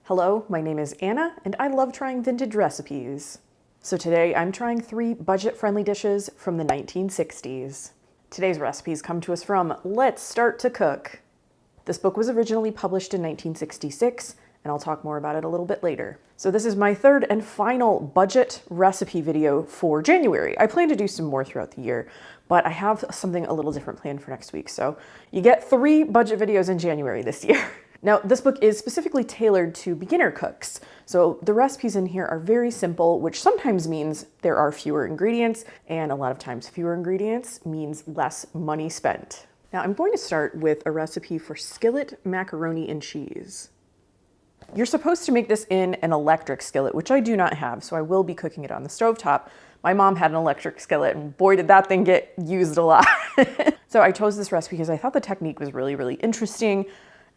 Hello, my name is Anna, and I love trying vintage recipes. So today I'm trying 3 budget-friendly dishes from the 1960s. Today's recipes come to us from Let's Start to Cook. This book was originally published in 1966, and I'll talk more about it a little bit later. So this is my third and final budget recipe video for January. I plan to do some more throughout the year, but I have something a little different planned for next week. So you get 3 budget videos in January this year. Now, this book is specifically tailored to beginner cooks. So the recipes in here are very simple, which sometimes means there are fewer ingredients, and a lot of times fewer ingredients means less money spent. Now, I'm going to start with a recipe for skillet macaroni and cheese. You're supposed to make this in an electric skillet, which I do not have, so I will be cooking it on the stovetop. My mom had an electric skillet, and boy, did that thing get used a lot. So I chose this recipe because I thought the technique was really interesting.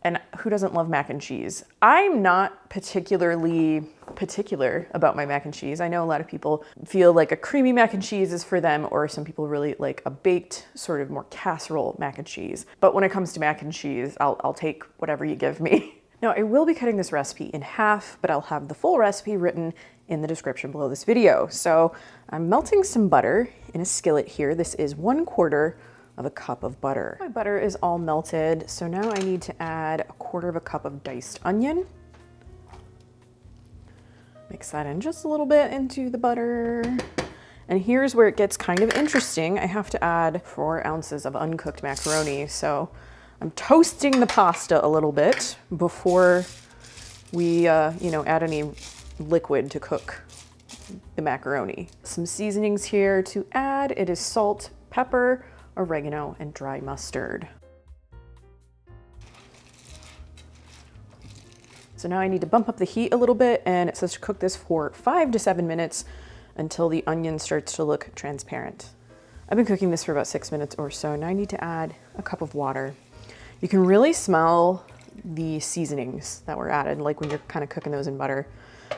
And who doesn't love mac and cheese? I'm not particularly particular about my mac and cheese. I know a lot of people feel like a creamy mac and cheese is for them, or some people really like a baked, sort of more casserole mac and cheese. But when it comes to mac and cheese, I'll take whatever you give me. Now, I will be cutting this recipe in half, but I'll have the full recipe written in the description below this video. So I'm melting some butter in a skillet here. This is 1/4 of a cup of butter. My butter is all melted, so now I need to add 1/4 cup of diced onion. Mix that in just a little bit into the butter. And here's where it gets kind of interesting. I have to add 4 ounces of uncooked macaroni. So I'm toasting the pasta a little bit before we, add any liquid to cook the macaroni. Some seasonings here to add. It is salt, pepper, oregano, and dry mustard. So now I need to bump up the heat a little bit, and it says to cook this for 5 to 7 minutes until the onion starts to look transparent. I've been cooking this for about 6 minutes or so. Now I need to add a cup of water. You can really smell the seasonings that were added, like when you're kind of cooking those in butter.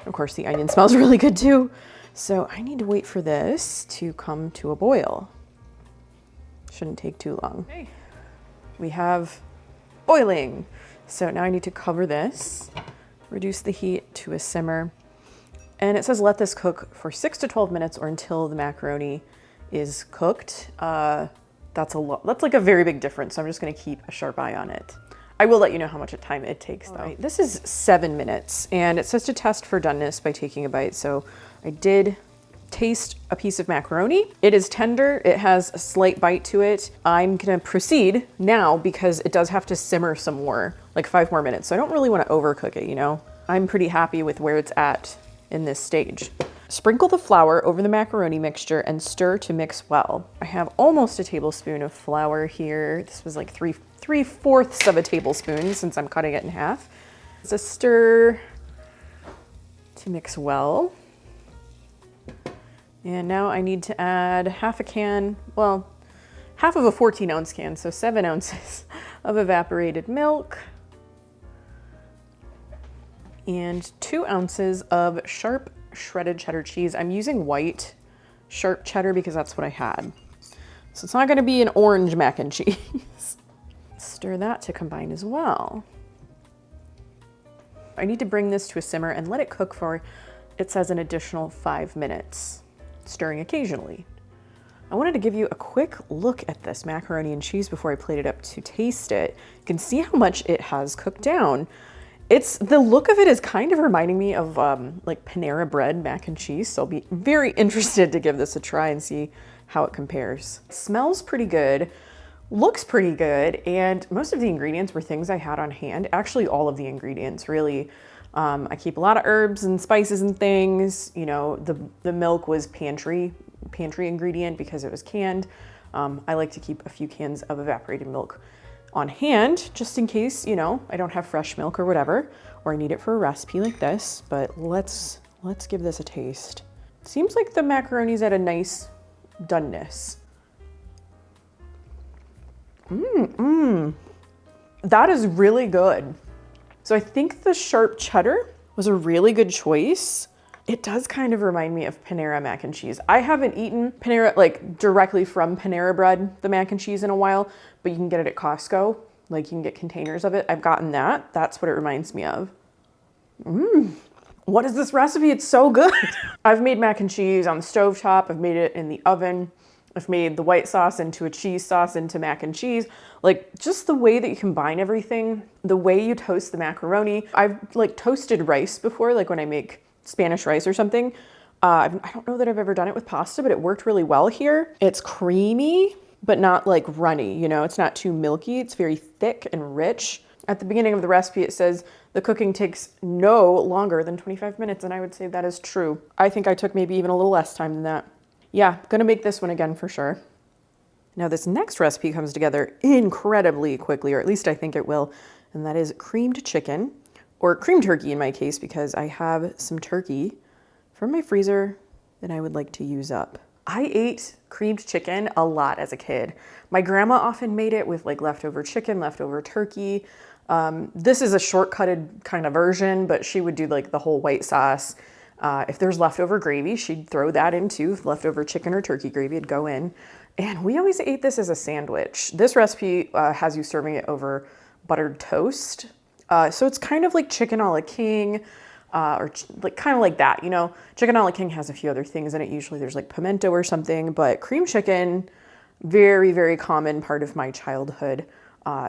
Of course, the onion smells really good too. So I need to wait for this to come to a boil. Shouldn't take too long. Okay. We have boiling. So now I need to cover this, reduce the heat to a simmer. And it says let this cook for 6 to 12 minutes or until the macaroni is cooked. That's a lot. That's like a very big difference. So I'm just gonna keep a sharp eye on it. I will let you know how much time it takes though. Right. This is 7 minutes, and it says to test for doneness by taking a bite. So I did taste a piece of macaroni. It is tender. It has a slight bite to it. I'm gonna proceed now because it does have to simmer some more, like 5 more minutes. So I don't really want to overcook it, you know? I'm pretty happy with where it's at in this stage. Sprinkle the flour over the macaroni mixture and stir to mix well. I have almost a tablespoon of flour here. This was like 3/4 of a tablespoon since I'm cutting it in half. So stir to mix well. And now I need to add half a can, well, half of a 14-ounce can, so 7 ounces of evaporated milk and 2 ounces of sharp shredded cheddar cheese. I'm using white sharp cheddar because that's what I had. So it's not gonna be an orange mac and cheese. Stir that to combine as well. I need to bring this to a simmer and let it cook for, it says, an additional 5 minutes. Stirring occasionally. I wanted to give you a quick look at this macaroni and cheese before I plate it up to taste it. You can see how much it has cooked down. The look of it is kind of reminding me of like Panera Bread mac and cheese, so I'll be very interested to give this a try and see how it compares. It smells pretty good, looks pretty good, and most of the ingredients were things I had on hand. Actually, all of the ingredients, really. I keep a lot of herbs and spices and things. You know, the milk was pantry ingredient because it was canned. I like to keep a few cans of evaporated milk on hand just in case, you know, I don't have fresh milk or whatever, or I need it for a recipe like this. But let's give this a taste. Seems like the macaroni's at a nice doneness. That is really good. So I think the sharp cheddar was a really good choice. It does kind of remind me of Panera mac and cheese. I haven't eaten Panera, like directly from Panera Bread, the mac and cheese in a while, but you can get it at Costco. Like you can get containers of it. I've gotten that. That's what it reminds me of. What is this recipe? It's so good. I've made mac and cheese on the stovetop. I've made it in the oven. I've made the white sauce into a cheese sauce into mac and cheese. Like just the way that you combine everything, the way you toast the macaroni. I've like toasted rice before, like when I make Spanish rice or something. I don't know that I've ever done it with pasta, but it worked really well here. It's creamy, but not like runny, you know, it's not too milky. It's very thick and rich. At the beginning of the recipe, it says the cooking takes no longer than 25 minutes, and I would say that is true. I think I took maybe even a little less time than that. Yeah, gonna make this one again for sure. Now this next recipe comes together incredibly quickly, or at least I think it will, and that is creamed chicken, or creamed turkey in my case, because I have some turkey from my freezer that I would like to use up. I ate creamed chicken a lot as a kid. My grandma often made it with like leftover chicken, leftover turkey. This is a shortcutted kind of version, but she would do like the whole white sauce. If there's leftover gravy, she'd throw that into leftover chicken or turkey gravy. It'd go in. And we always ate this as a sandwich. This recipe has you serving it over buttered toast. So it's kind of like chicken a la king, or like kind of like that, you know. Chicken a la king has a few other things in it. Usually there's like pimento or something, but cream chicken, very, very common part of my childhood.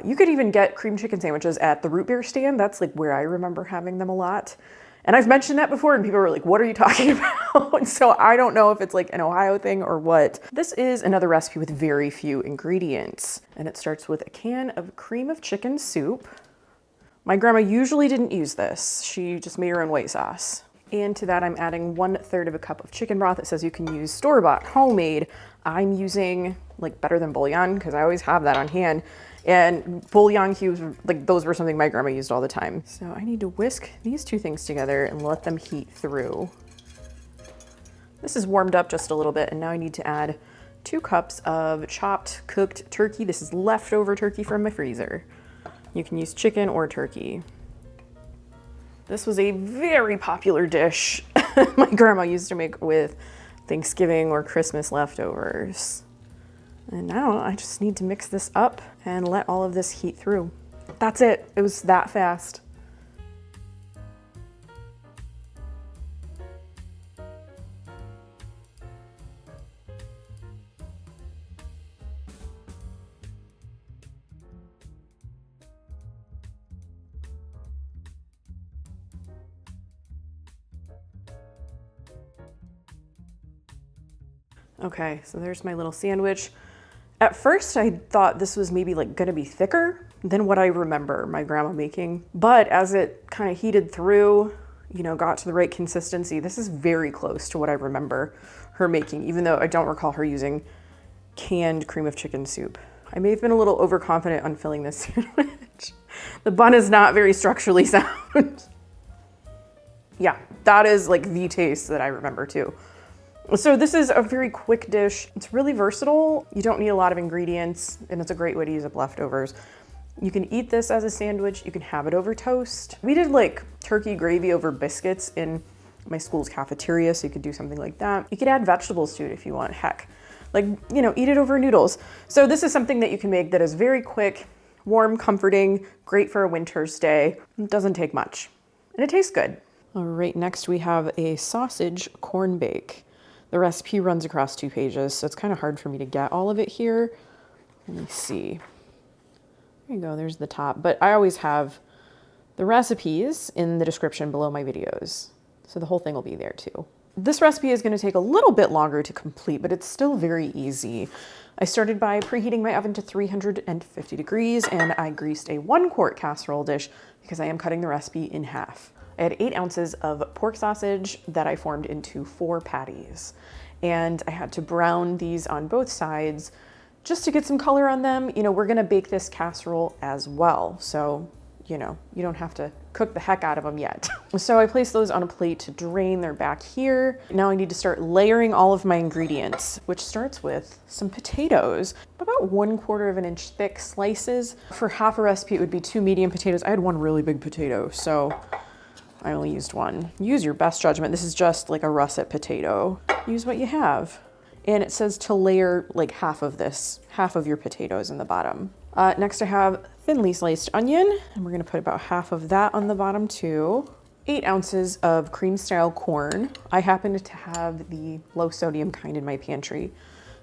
You could even get cream chicken sandwiches at the root beer stand. That's like where I remember having them a lot. And I've mentioned that before and people were like, what are you talking about? So I don't know if it's like an Ohio thing or what. This is another recipe with very few ingredients. And it starts with a can of cream of chicken soup. My grandma usually didn't use this. She just made her own white sauce. And to that, I'm adding 1/3 of a cup of chicken broth. It says you can use store-bought, homemade. I'm using like Better Than Bouillon because I always have that on hand. And bouillon cubes, like those were something my grandma used all the time. So I need to whisk these two things together and let them heat through. This is warmed up just a little bit, and now I need to add 2 cups of chopped cooked turkey. This is leftover turkey from my freezer. You can use chicken or turkey. This was a very popular dish my grandma used to make with Thanksgiving or Christmas leftovers. And now I just need to mix this up and let all of this heat through. That's it. It was that fast. Okay, so there's my little sandwich. At first I thought this was maybe like gonna be thicker than what I remember my grandma making. But as it kind of heated through, you know, got to the right consistency, this is very close to what I remember her making, even though I don't recall her using canned cream of chicken soup. I may have been a little overconfident on filling this sandwich. The bun is not very structurally sound. Yeah, that is like the taste that I remember too. So this is a very quick dish. It's really versatile. You don't need a lot of ingredients, and it's a great way to use up leftovers. You can eat this as a sandwich. You can have it over toast. We did like turkey gravy over biscuits in my school's cafeteria, so you could do something like that. You could add vegetables to it if you want. Heck, like, you know, eat it over noodles. So this is something that you can make that is very quick, warm, comforting, great for a winter's day. It doesn't take much, and it tastes good. All right, next we have a sausage corn bake. The recipe runs across 2 pages, so it's kind of hard for me to get all of it here. Let me see. There you go, there's the top. But I always have the recipes in the description below my videos, so the whole thing will be there too. This recipe is going to take a little bit longer to complete, but it's still very easy. I started by preheating my oven to 350 degrees, and I greased a 1-quart casserole dish because I am cutting the recipe in half. I had 8 ounces of pork sausage that I formed into 4 patties. And I had to brown these on both sides just to get some color on them. You know, we're gonna bake this casserole as well. So, you know, you don't have to cook the heck out of them yet. So I placed those on a plate to drain. They're back here. Now I need to start layering all of my ingredients, which starts with some potatoes, about 1/4 inch thick slices. For half a recipe, it would be 2 medium potatoes. I had 1 really big potato, so I only used 1. Use your best judgment. This is just like a russet potato. Use what you have. And it says to layer like half of your potatoes in the bottom. Next I have thinly sliced onion, and we're gonna put about half of that on the bottom too. 8 ounces of cream style corn. I happen to have the low sodium kind in my pantry,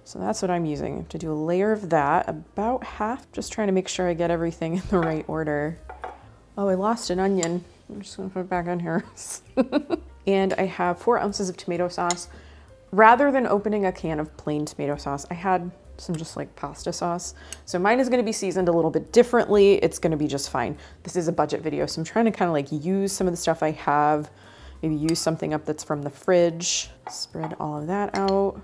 so that's what I'm using. To do a layer of that, about half, just trying to make sure I get everything in the right order. Oh, I lost an onion. I'm just gonna put it back in here. And I have 4 ounces of tomato sauce. Rather than opening a can of plain tomato sauce, I had some just like pasta sauce. So mine is gonna be seasoned a little bit differently. It's gonna be just fine. This is a budget video, so I'm trying to kind of like use some of the stuff I have, maybe use something up that's from the fridge. Spread all of that out.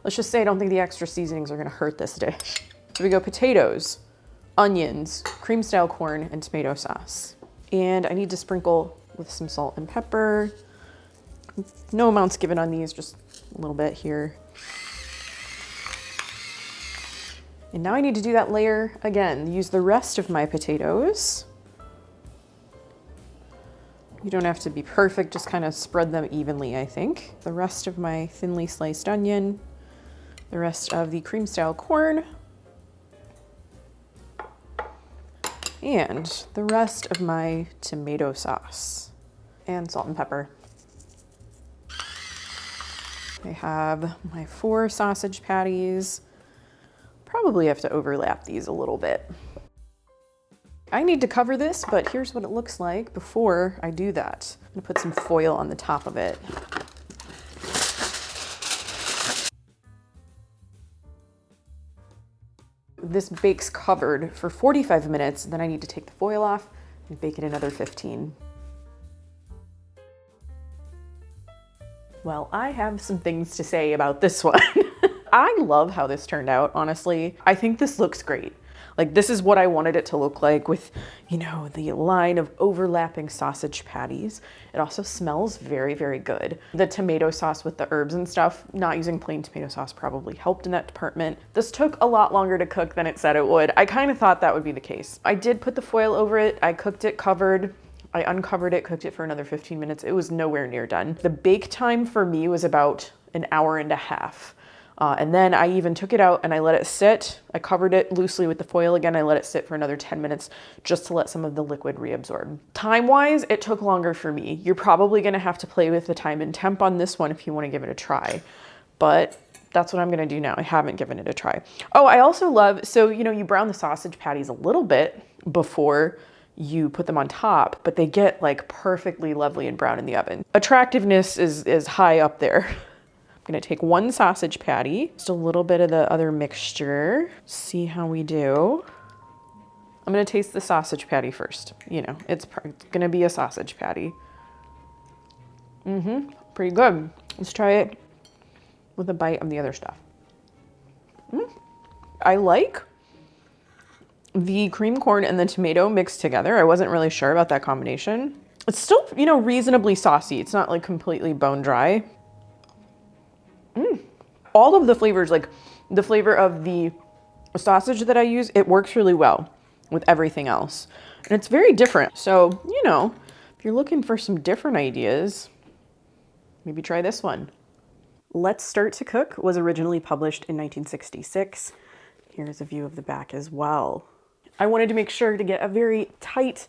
Let's just say I don't think the extra seasonings are gonna hurt this dish. So we go potatoes, onions, cream style corn, and tomato sauce. And I need to sprinkle with some salt and pepper. No amounts given on these, just a little bit here. And now I need to do that layer again. Use the rest of my potatoes. You don't have to be perfect, just kind of spread them evenly, I think. The rest of my thinly sliced onion, the rest of the cream style corn, and the rest of my tomato sauce, and salt and pepper. I have my 4 sausage patties. Probably have to overlap these a little bit. I need to cover this, but here's what it looks like before I do that. I'm gonna put some foil on the top of it. This bakes covered for 45 minutes, then I need to take the foil off and bake it another 15. Well, I have some things to say about this one. I love how this turned out, honestly. I think this looks great. Like, this is what I wanted it to look like with, you know, the line of overlapping sausage patties. It also smells very, very good. The tomato sauce with the herbs and stuff, not using plain tomato sauce probably helped in that department. This took a lot longer to cook than it said it would. I kind of thought that would be the case. I did put the foil over it. I cooked it covered. I uncovered it, cooked it for another 15 minutes. It was nowhere near done. The bake time for me was about an hour and a half. And then I even took it out and I let it sit. I covered it loosely with the foil again. I let it sit for another 10 minutes just to let some of the liquid reabsorb. Time-wise, it took longer for me. You're probably gonna have to play with the time and temp on this one if you wanna give it a try. But that's what I'm gonna do now. I haven't given it a try. Oh, I also love, so you know, you brown the sausage patties a little bit before you put them on top, but they get like perfectly lovely and brown in the oven. Attractiveness is high up there. I'm gonna take 1 sausage patty, just a little bit of the other mixture, see how we do. I'm gonna taste the sausage patty first. You know, it's gonna be a sausage patty. Pretty good. Let's try it with a bite of the other stuff. I like the cream corn and the tomato mixed together. I wasn't really sure about that combination. It's still, you know, reasonably saucy. It's not like completely bone dry. All of the flavors, like the flavor of the sausage that I use, it works really well with everything else. And it's very different. So, you know, if you're looking for some different ideas, maybe try this one. Let's Start to Cook was originally published in 1966. Here's a view of the back as well. I wanted to make sure to get a very tight,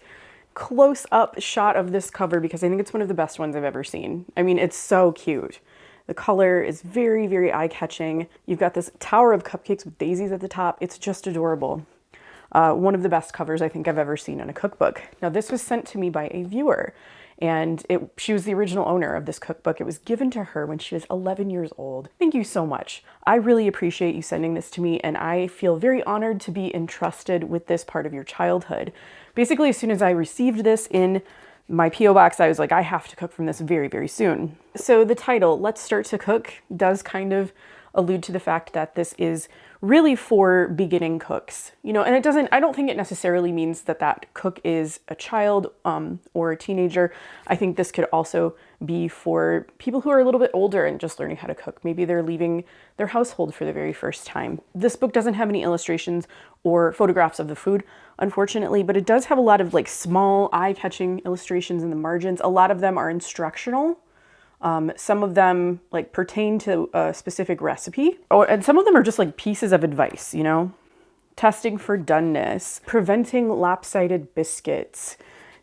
close-up shot of this cover because I think it's one of the best ones I've ever seen. I mean, it's so cute. The color is very, very eye-catching. You've got this tower of cupcakes with daisies at the top. It's just adorable. One of the best covers I think I've ever seen in a cookbook. Now, this was sent to me by a viewer, and she was the original owner of this cookbook. It was given to her when she was 11 years old. Thank you so much. I really appreciate you sending this to me, and I feel very honored to be entrusted with this part of your childhood. Basically, as soon as I received this in my P.O. box, I was like, I have to cook from this very, very soon. So the title, Let's Start to Cook, does kind of allude to the fact that this is really for beginning cooks, you know, and I don't think it necessarily means that that cook is a child or a teenager. I think this could also be for people who are a little bit older and just learning how to cook. Maybe they're leaving their household for the very first time. This book doesn't have any illustrations or photographs of the food, unfortunately, but it does have a lot of like small eye-catching illustrations in the margins. A lot of them are instructional. Some of them like pertain to a specific recipe, and some of them are just like pieces of advice, you know, testing for doneness, preventing lopsided biscuits,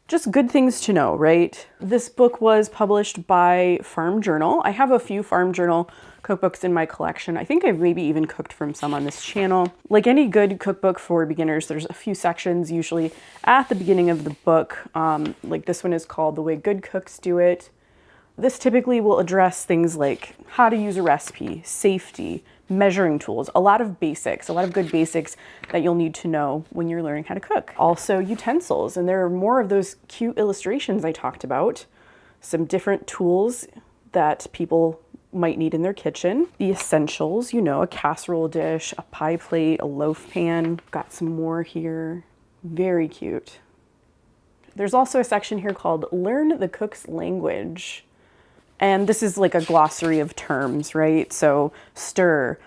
Just good things to know, right? This book was published by Farm Journal. I have a few Farm Journal cookbooks in my collection. I think I've maybe even cooked from some on this channel. Like any good cookbook for beginners, there's a few sections usually at the beginning of the book. Like this one is called The Way Good Cooks Do It. This typically will address things like how to use a recipe, safety, measuring tools, a lot of basics, a lot of good basics that you'll need to know when you're learning how to cook. Also utensils, and there are more of those cute illustrations I talked about, some different tools that people might need in their kitchen. The essentials, you know, a casserole dish, a pie plate, a loaf pan. Got some more here, very cute. There's also a section here called Learn the Cook's Language. And this is like a glossary of terms, right? So stir,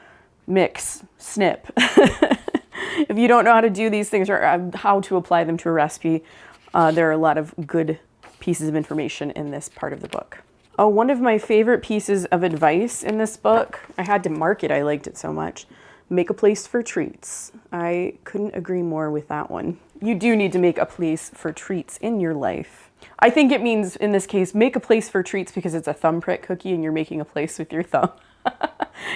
mix, snip. If you don't know how to do these things or how to apply them to a recipe, there are a lot of good pieces of information in this part of the book. Oh, one of my favorite pieces of advice in this book, I had to mark it, I liked it so much. Make a place for treats. I couldn't agree more with that one. You do need to make a place for treats in your life. I think it means, in this case, make a place for treats because it's a thumbprint cookie and you're making a place with your thumb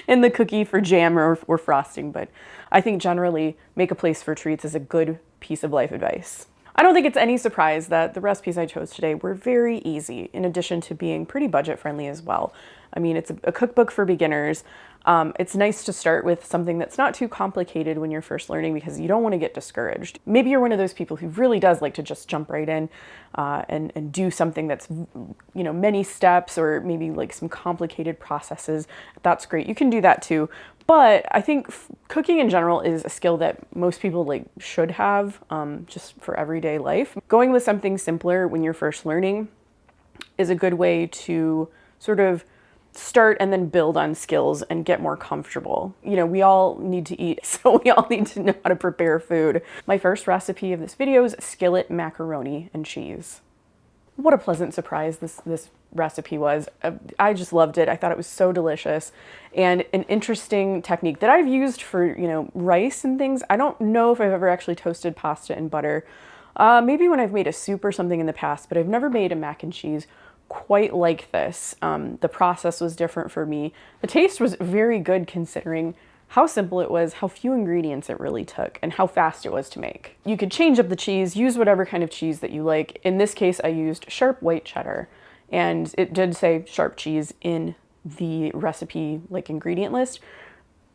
in the cookie for jam or frosting. But I think generally, make a place for treats is a good piece of life advice. I don't think it's any surprise that the recipes I chose today were very easy, in addition to being pretty budget friendly as well. I mean, it's a cookbook for beginners. It's nice to start with something that's not too complicated when you're first learning because you don't want to get discouraged. Maybe you're one of those people who really does like to just jump right in and do something that's, you know, many steps or maybe like some complicated processes. That's great. You can do that too. But I think cooking in general is a skill that most people like should have just for everyday life. Going with something simpler when you're first learning is a good way to sort of start and then build on skills and get more comfortable. You know, we all need to eat, so we all need to know how to prepare food. My first recipe of this video is skillet macaroni and cheese. What a pleasant surprise this recipe was. I just loved it. I thought it was so delicious and an interesting technique that I've used for, you know, rice and things. I don't know if I've ever actually toasted pasta in butter. Maybe when I've made a soup or something in the past, but I've never made a mac and cheese quite like this. The process was different for me. The taste was very good considering how simple it was, how few ingredients it really took, and how fast it was to make. You could change up the cheese, use whatever kind of cheese that you like. In this case, I used sharp white cheddar, and it did say sharp cheese in the recipe like ingredient list.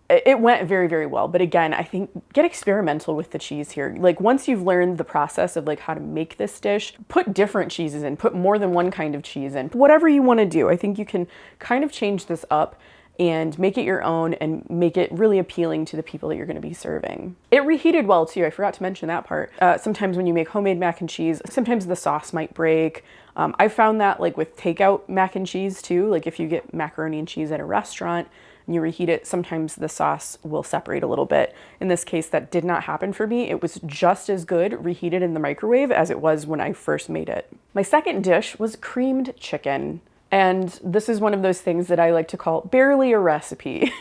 It went very, very well. But again, I think get experimental with the cheese here. Like once you've learned the process of like how to make this dish, put different cheeses in, put more than one kind of cheese in, whatever you want to do. I think you can kind of change this up and make it your own and make it really appealing to the people that you're going to be serving. It reheated well too. I forgot to mention that part. Sometimes when you make homemade mac and cheese, sometimes the sauce might break. I found that like with takeout mac and cheese too, like if you get macaroni and cheese at a restaurant, you reheat it, sometimes the sauce will separate a little bit. In this case, that did not happen for me. It was just as good reheated in the microwave as it was when I first made it. My second dish was creamed chicken. And this is one of those things that I like to call barely a recipe.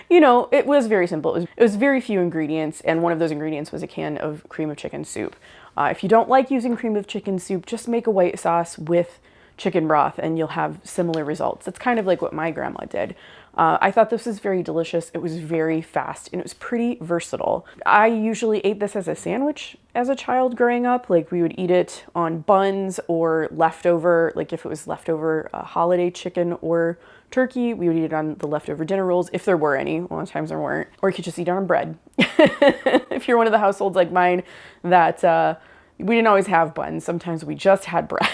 You know, it was very simple. It was very few ingredients, and one of those ingredients was a can of cream of chicken soup. If you don't like using cream of chicken soup, just make a white sauce with chicken broth and you'll have similar results. It's kind of like what my grandma did. I thought this was very delicious. It was very fast and it was pretty versatile. I usually ate this as a sandwich as a child growing up. Like we would eat it on buns or leftover, like if it was leftover holiday chicken or turkey, we would eat it on the leftover dinner rolls, if there were any. A lot of times there weren't. Or you could just eat it on bread. If you're one of the households like mine that we didn't always have buns. Sometimes we just had bread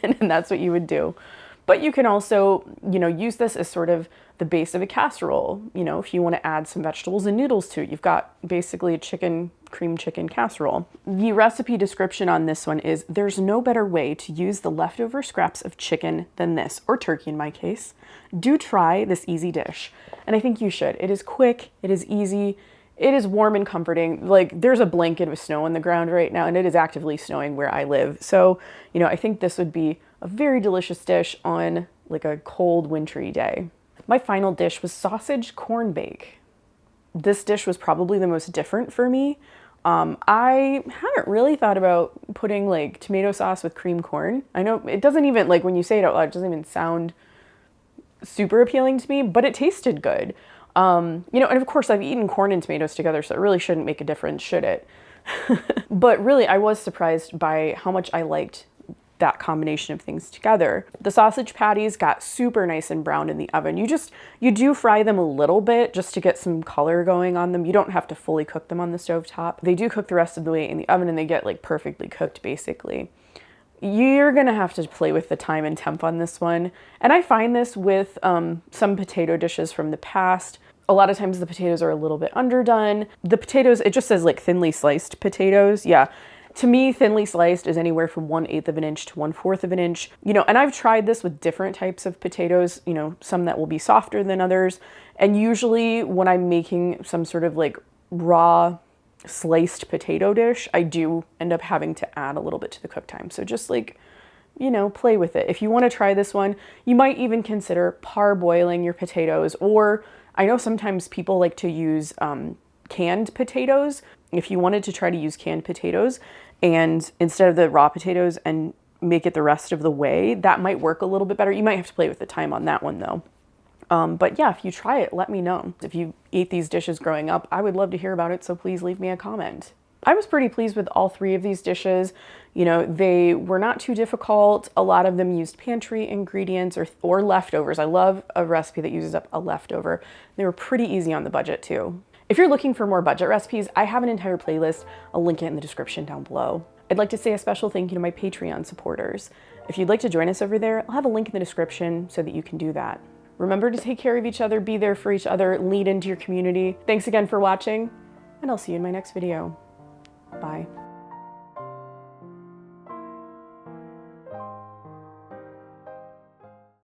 and that's what you would do. But you can also, you know, use this as sort of the base of a casserole. You know, if you want to add some vegetables and noodles to it, you've got basically a cream chicken casserole. The recipe description on this one is, there's no better way to use the leftover scraps of chicken than this, or turkey in my case. Do try this easy dish. And I think you should. It is quick, it is easy, it is warm and comforting. Like there's a blanket of snow on the ground right now and it is actively snowing where I live. So, you know, I think this would be a very delicious dish on like a cold wintry day. My final dish was sausage corn bake. This dish was probably the most different for me. I haven't really thought about putting like tomato sauce with cream corn. I know it doesn't even, like when you say it out loud, it doesn't even sound super appealing to me, but it tasted good. You know, and of course I've eaten corn and tomatoes together, so it really shouldn't make a difference, should it? But really, I was surprised by how much I liked that combination of things together. The sausage patties got super nice and brown in the oven. You do fry them a little bit just to get some color going on them. You don't have to fully cook them on the stovetop. They do cook the rest of the way in the oven, and they get like perfectly cooked basically. You're gonna have to play with the time and temp on this one. And I find this with some potato dishes from the past. A lot of times the potatoes are a little bit underdone. The potatoes, it just says like thinly sliced potatoes. Yeah. To me, thinly sliced is anywhere from 1/8 of an inch to 1/4 of an inch. You know, and I've tried this with different types of potatoes, you know, some that will be softer than others. And usually when I'm making some sort of like raw sliced potato dish, I do end up having to add a little bit to the cook time. So just like, you know, play with it. If you want to try this one, you might even consider parboiling your potatoes, or I know sometimes people like to use canned potatoes. If you wanted to try to use canned potatoes and instead of the raw potatoes and make it the rest of the way, that might work a little bit better. You might have to play with the time on that one though. But yeah, if you try it, let me know. If you ate these dishes growing up, I would love to hear about it, so please leave me a comment. I was pretty pleased with all three of these dishes. You know, they were not too difficult. A lot of them used pantry ingredients or leftovers. I love a recipe that uses up a leftover. They were pretty easy on the budget too. If you're looking for more budget recipes, I have an entire playlist. I'll link it in the description down below. I'd like to say a special thank you to my Patreon supporters. If you'd like to join us over there, I'll have a link in the description so that you can do that. Remember to take care of each other, be there for each other, lead into your community. Thanks again for watching, and I'll see you in my next video. Bye.